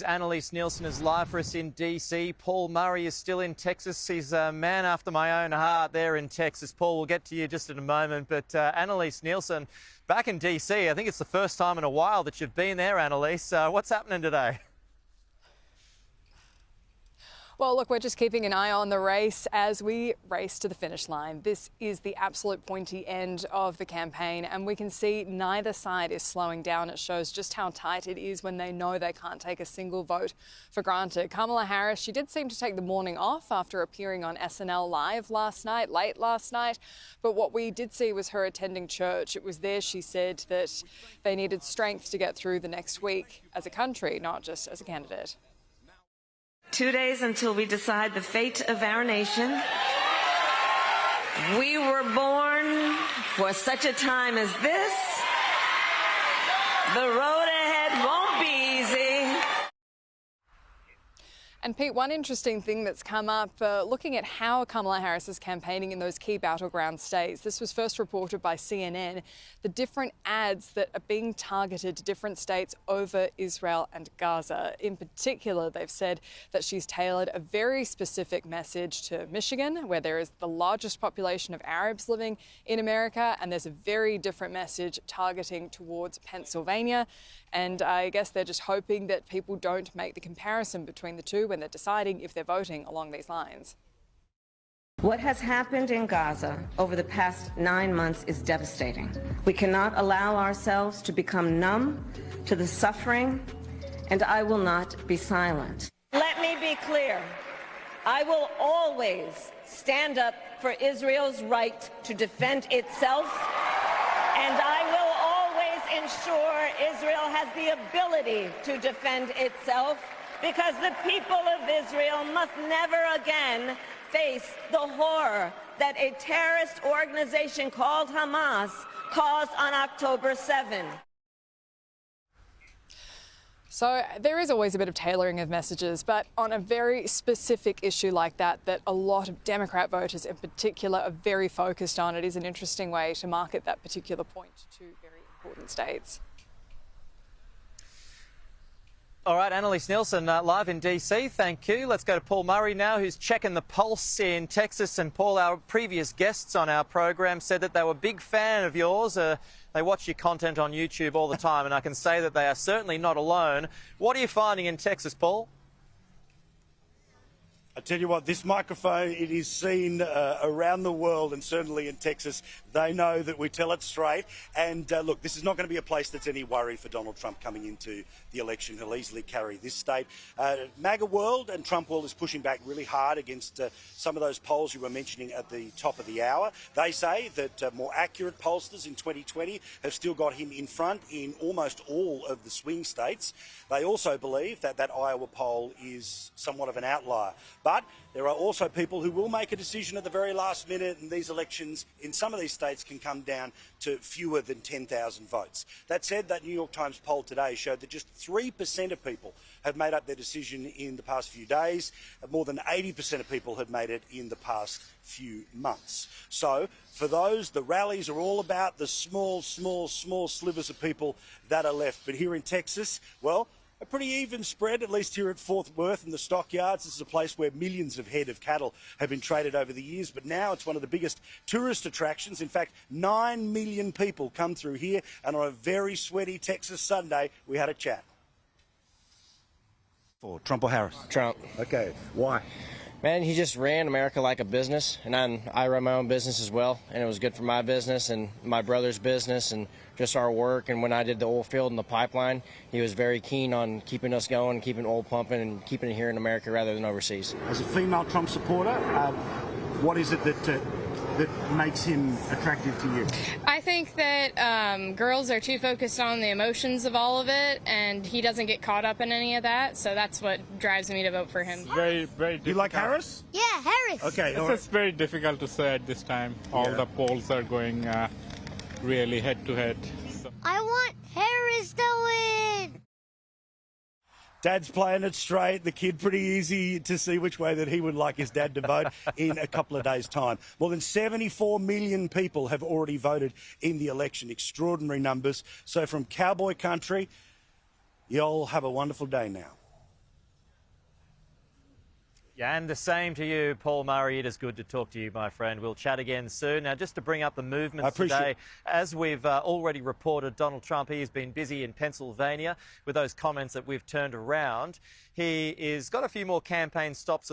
Annelise Nielsen is live for us in DC. Paul Murray is still in Texas. He's a man after my own heart there in Texas. Paul, we'll get to you just in a moment. But Annelise Nielsen, back in DC, I think it's the first time in a while that you've been there, Annelise. What's happening today? Well, look, we're just keeping an eye on the race as we race to the finish line. This is the absolute pointy end of the campaign, and we can see neither side is slowing down. It shows just how tight it is when they know they can't take a single vote for granted. Kamala Harris, she did seem to take the morning off after appearing on SNL Live last night, late last night. But what we did see was her attending church. It was there she said that they needed strength to get through the next week as a country, not just as a candidate. 2 days until we decide the fate of our nation. We were born for such a time as this. The road ahead won't be easy. And Pete, one interesting thing that's come up, looking at how Kamala Harris is campaigning in those key battleground states. This was first reported by CNN, the different ads that are being targeted to different states over Israel and Gaza. In particular, they've said that she's tailored a very specific message to Michigan, where there is the largest population of Arabs living in America, and there's a very different message targeting towards Pennsylvania. And I guess they're just hoping that people don't make the comparison between the two when they're deciding if they're voting along these lines. What has happened in Gaza over the past 9 months is devastating. We cannot allow ourselves to become numb to the suffering, and I will not be silent. Let me be clear. I will always stand up for Israel's right to defend itself, and I will always ensure Israel has the ability to defend itself, because the people of Israel must never again face the horror that a terrorist organization called Hamas caused on October 7. So there is always a bit of tailoring of messages, but on a very specific issue like that a lot of Democrat voters in particular are very focused on, it is an interesting way to market that particular point to very important states. All right, Annelise Nielsen, live in DC, thank you. Let's go to Paul Murray now, who's checking the pulse in Texas. And Paul, our previous guests on our program said that they were a big fan of yours. They watch your content on YouTube all the time, and I can say that they are certainly not alone. What are you finding in Texas, Paul? I tell you what, this microphone, it is seen around the world, and certainly in Texas. They know that we tell it straight. And look, this is not going to be a place that's any worry for Donald Trump coming into the election. He'll easily carry this state. MAGA world and Trump world is pushing back really hard against some of those polls you were mentioning at the top of the hour. They say that more accurate pollsters in 2020 have still got him in front in almost all of the swing states. They also believe that that Iowa poll is somewhat of an outlier. But there are also people who will make a decision at the very last minute, and these elections in some of these states can come down to fewer than 10,000 votes. That said, that New York Times poll today showed that just 3% of people have made up their decision in the past few days. More than 80% of people had made it in the past few months. So for those, the rallies are all about the small slivers of people that are left. But here in Texas, well, a pretty even spread, at least here at Fort Worth and the stockyards. This is a place where millions of head of cattle have been traded over the years, but now it's one of the biggest tourist attractions. In fact, 9 million people come through here, and on a very sweaty Texas Sunday, we had a chat. For Trump or Harris? Trump. Okay, why? Man, he just ran America like a business, and I run my own business as well, and it was good for my business and my brother's business and just our work. And when I did the oil field and the pipeline, he was very keen on keeping us going, keeping oil pumping, and keeping it here in America rather than overseas. As a female Trump supporter, what is it that makes him attractive to you? I think that girls are too focused on the emotions of all of it, and he doesn't get caught up in any of that, so that's what drives me to vote for him. Very difficult. You like Harris? Yeah, Harris. Okay. It's just very difficult to say at this time. All the polls are going really head-to-head. So. I want Harris to win. Dad's playing it straight. The kid pretty easy to see which way that he would like his dad to vote in a couple of days' time. More than 74 million people have already voted in the election. Extraordinary numbers. So from cowboy country, y'all have a wonderful day now. Yeah, and the same to you, Paul Murray. It is good to talk to you, my friend. We'll chat again soon. Now, just to bring up the movements today, as we've already reported, Donald Trump, he's been busy in Pennsylvania with those comments that we've turned around. He is got a few more campaign stops,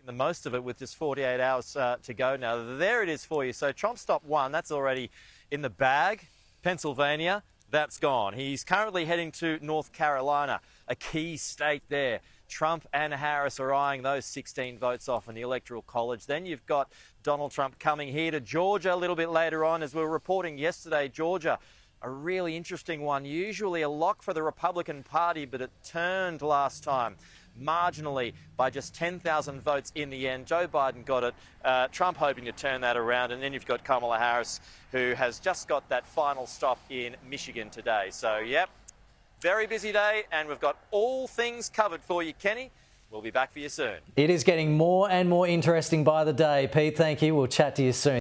the most of it with just 48 hours to go now. There it is for you. So Trump stop 1, that's already in the bag. Pennsylvania, that's gone. He's currently heading to North Carolina, a key state there. Trump and Harris are eyeing those 16 votes off in the Electoral College. Then you've got Donald Trump coming here to Georgia a little bit later on. As we were reporting yesterday, Georgia, a really interesting one. Usually a lock for the Republican Party, but it turned last time marginally by just 10,000 votes in the end. Joe Biden got it. Trump hoping to turn that around. And then you've got Kamala Harris, who has just got that final stop in Michigan today. So, yep, very busy day, and we've got all things covered for you, Kenny. We'll be back for you soon. It is getting more and more interesting by the day. Pete, thank you. We'll chat to you soon.